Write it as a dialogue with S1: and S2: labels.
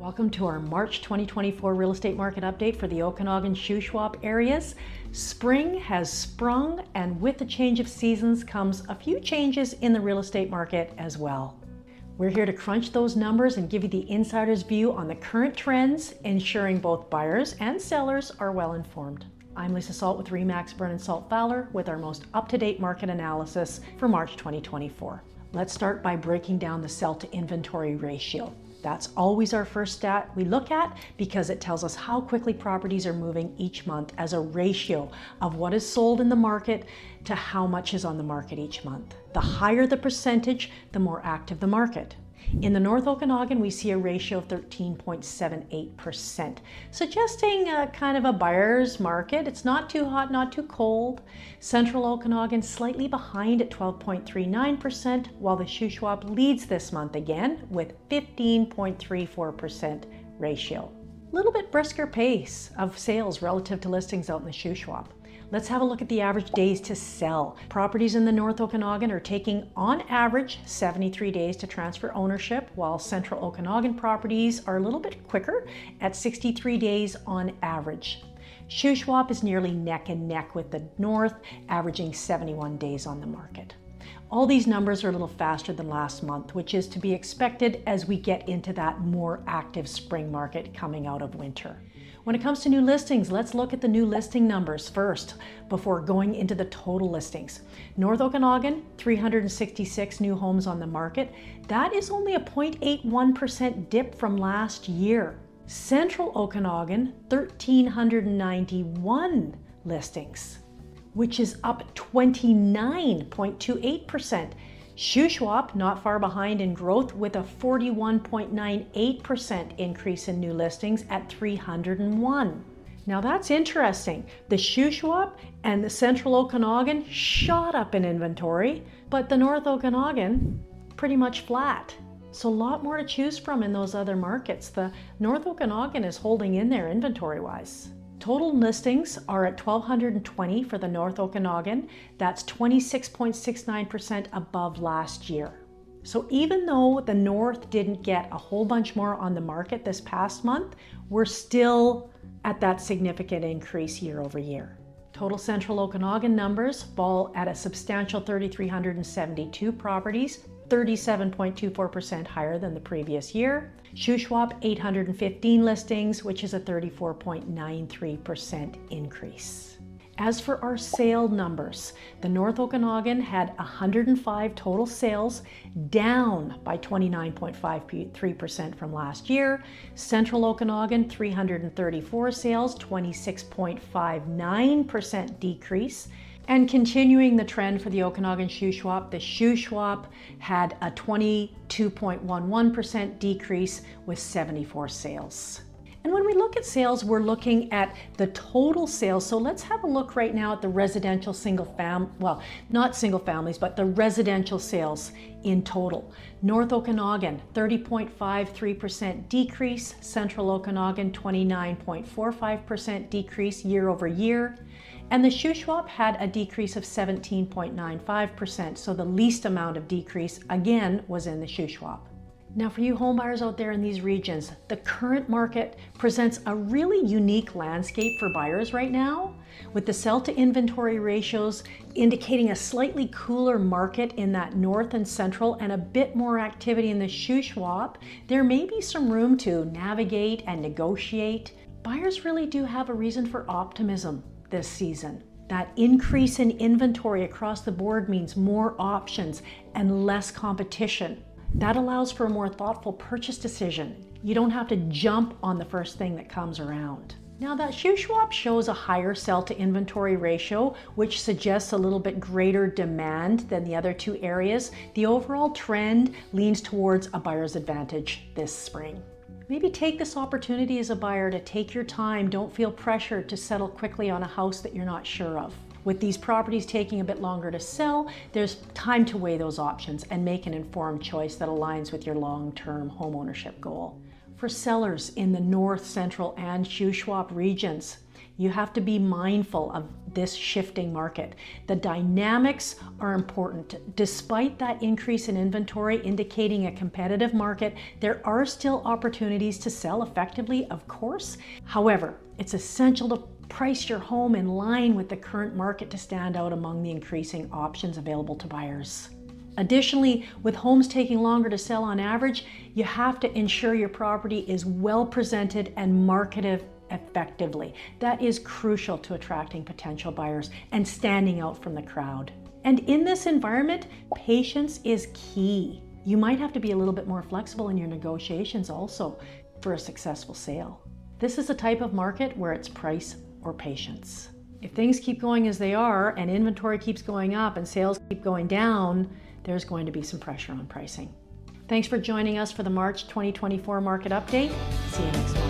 S1: Welcome to our March 2024 real estate market update for the Okanagan Shuswap areas. Spring has sprung, and with the change of seasons comes a few changes in the real estate market as well. We're here to crunch those numbers and give you the insider's view on the current trends, ensuring both buyers and sellers are well informed. I'm Lisa Salt with RE/MAX Byrne & Salt Fowler with our most up-to-date market analysis for March 2024. Let's start by breaking down the sell to inventory ratio. That's always our first stat we look at because it tells us how quickly properties are moving each month as a ratio of what is sold in the market to how much is on the market each month. The higher the percentage, the more active the market. In the North Okanagan, we see a ratio of 13.78%, suggesting a kind of a buyer's market. It's not too hot, not too cold. Central Okanagan slightly behind at 12.39%, while the Shuswap leads this month again with 15.34% ratio. A little bit brisker pace of sales relative to listings out in the Shuswap. Let's have a look at the average days to sell. Properties in the North Okanagan are taking, on average, 73 days to transfer ownership, while Central Okanagan properties are a little bit quicker at 63 days on average. Shuswap is nearly neck and neck with the North, averaging 71 days on the market. All these numbers are a little faster than last month, which is to be expected as we get into that more active spring market coming out of winter. When it comes to new listings, let's look at the new listing numbers first before going into the total listings. North Okanagan, 366 new homes on the market. That is only a 0.81% dip from last year. Central Okanagan, 1,391 listings, which is up 29.28%. Shuswap, not far behind in growth, with a 41.98% increase in new listings at 301. Now that's interesting. The Shuswap and the Central Okanagan shot up in inventory, but the North Okanagan pretty much flat. So a lot more to choose from in those other markets. The North Okanagan is holding in there inventory-wise. Total listings are at 1,220 for the North Okanagan. That's 26.69% above last year. So even though the North didn't get a whole bunch more on the market this past month, we're still at that significant increase year over year. Total Central Okanagan numbers fall at a substantial 3,372 properties, 37.24% higher than the previous year. Shuswap, 815 listings, which is a 34.93% increase. As for our sale numbers, the North Okanagan had 105 total sales, down by 29.53% from last year. Central Okanagan, 334 sales, 26.59% decrease. And continuing the trend for the Okanagan Shuswap, the Shuswap had a 22.11% decrease with 74 sales. And when we look at sales, we're looking at the total sales. So let's have a look right now at the residential well, not single families, but the residential sales in total. North Okanagan, 30.53% decrease. Central Okanagan, 29.45% decrease year over year. And the Shuswap had a decrease of 17.95%. So the least amount of decrease, again, was in the Shuswap. Now for you homebuyers out there in these regions, the current market presents a really unique landscape for buyers right now, with the sell to inventory ratios indicating a slightly cooler market in that North and Central and a bit more activity in the Shuswap. There may be some room to navigate and negotiate. Buyers really do have a reason for optimism this season. That increase in inventory across the board means more options and less competition. That allows for a more thoughtful purchase decision. You don't have to jump on the first thing that comes around. Now that Shuswap shows a higher sell to inventory ratio, which suggests a little bit greater demand than the other two areas. The overall trend leans towards a buyer's advantage this spring. Maybe take this opportunity as a buyer to take your time. Don't feel pressured to settle quickly on a house that you're not sure of. With these properties taking a bit longer to sell, there's time to weigh those options and make an informed choice that aligns with your long-term homeownership goal. For sellers in the North, Central, and Shuswap regions, you have to be mindful of this shifting market. The dynamics are important. Despite that increase in inventory indicating a competitive market, there are still opportunities to sell effectively, of course. However, it's essential to price your home in line with the current market to stand out among the increasing options available to buyers. Additionally, with homes taking longer to sell on average, you have to ensure your property is well presented and marketed effectively. That is crucial to attracting potential buyers and standing out from the crowd. And in this environment, patience is key. You might have to be a little bit more flexible in your negotiations also for a successful sale. This is a type of market where it's price or patience. If things keep going as they are and inventory keeps going up and sales keep going down, there's going to be some pressure on pricing. Thanks for joining us for the March 2024 market update. See you next week.